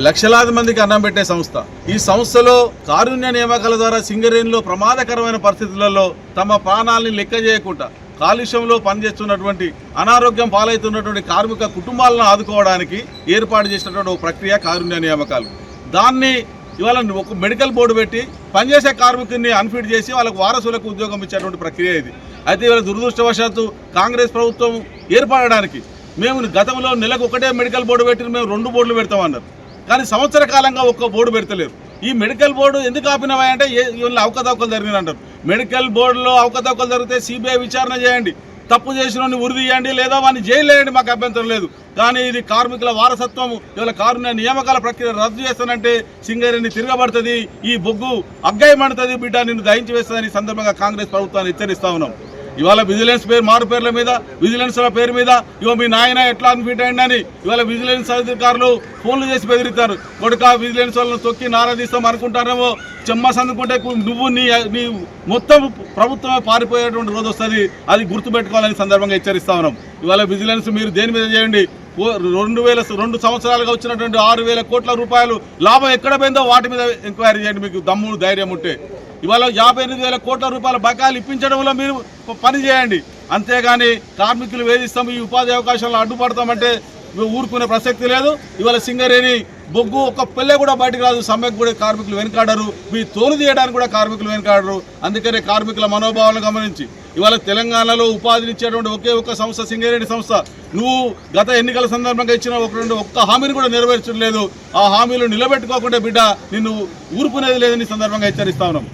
లక్షలాది మందికి అన్నం పెట్టే సంస్థ. ఈ సంస్థలో కారుణ్య నియామకాల ద్వారా సింగరేణిలో ప్రమాదకరమైన పరిస్థితులలో తమ ప్రాణాలని లెక్క చేయకుండా కాలుష్యంలో పనిచేస్తున్నటువంటి అనారోగ్యం పాలవుతున్నటువంటి కార్మిక కుటుంబాలను ఆదుకోవడానికి ఏర్పాటు చేసినటువంటి ఒక ప్రక్రియ కారుణ్య నియామకాలు. దాన్ని ఇవాళ ఒక మెడికల్ బోర్డు పెట్టి పనిచేసే కార్మికుడిని అన్ఫిట్ చేసి వాళ్ళకు వారసులకు ఉద్యోగం ఇచ్చేటువంటి ప్రక్రియ ఇది. అయితే ఇవాళ దురదృష్టవశాత్తు కాంగ్రెస్ ప్రభుత్వం ఏర్పడడానికి మేము గతంలో నెలకు ఒకటే మెడికల్ బోర్డు పెట్టి మేము 2 బోర్డులు పెడతామన్నారు. కానీ సంవత్సర కాలంగా ఒక్క బోర్డు పెడతలేరు. ఈ మెడికల్ బోర్డు ఎందుకు ఆపినవాయంటే వీళ్ళు అవకతవకలు జరిగినంటారు. మెడికల్ బోర్డులో అవకతవకలు జరిగితే సిబిఐ విచారణ చేయండి, తప్పు చేసిన ఉరిదీయండి, లేదా వాడిని జైలు వేయండి, మాకు అభ్యంతరం లేదు. కానీ ఇది కార్మికుల వారసత్వం. ఇవాళ కారుణ్య నియామకాల ప్రక్రియ రద్దు చేస్తానంటే సింగరేణి తిరగబడుతుంది, ఈ బొగ్గు అగ్గాయమంటుంది, బిడ్డ నిన్ను దహించి వేస్తుందని సందర్భంగా కాంగ్రెస్ ప్రభుత్వాన్ని హెచ్చరిస్తా ఉన్నాం. ఇవాళ విజిలెన్స్ మారు పేర్ల మీద విజిలెన్స్ల పేరు మీద ఇవాళ మీ నాయన ఎట్లా అన్ఫిట్ అయిందని ఇవాళ విజిలెన్స్ అధికారులు ఫోన్లు చేసి బెదిరిస్తారు. కొడుక విజిలెన్స్ వాళ్ళని తొక్కి నారాదీస్తాం అనుకుంటారేమో, చెమ్మస్ అందుకుంటే నువ్వు నీ మొత్తం ప్రభుత్వమే పారిపోయేటువంటి రోజు వస్తుంది. అది గుర్తుపెట్టుకోవాలని సందర్భంగా హెచ్చరిస్తా ఉన్నాం. ఇవాళ విజిలెన్స్ మీరు దేని మీద చేయండి. 2 సంవత్సరాలుగా వచ్చినటువంటి 6,000 కోట్ల రూపాయలు లాభం ఎక్కడ పోయిందో వాటి మీద ఎంక్వైరీ చేయండి, మీకు దమ్ము ధైర్యం ఉంటే. ఇవాళ 58,000 కోట్ల రూపాయల బకాయిలు ఇప్పించడంలో మీరు పని చేయండి. అంతేగాని కార్మికులు వేధిస్తాం, ఈ ఉపాధి అవకాశాలను అడ్డుపడతామంటే ఊరుకునే ప్రసక్తి లేదు. ఇవాళ సింగరేణి బొగ్గు ఒక్క పెళ్ళే కూడా బయటకు రాదు. సమ్మెకు కూడా కార్మికులు వెనకాడరు, మీ తోలు తీయడానికి కూడా కార్మికులు వెనకాడరు. అందుకనే కార్మికుల మనోభావాలను గమనించి ఇవాళ తెలంగాణలో ఉపాధినిచ్చేటువంటి ఒక్క సంస్థ సింగరేణి సంస్థ. నువ్వు గత ఎన్నికల సందర్భంగా ఇచ్చిన ఒక్క హామీని కూడా నెరవేర్చడం లేదు. ఆ హామీలు నిలబెట్టుకోకుండా బిడ్డ నిన్ను ఊరుకునేది లేదని సందర్భంగా హెచ్చరిస్తా ఉన్నాం.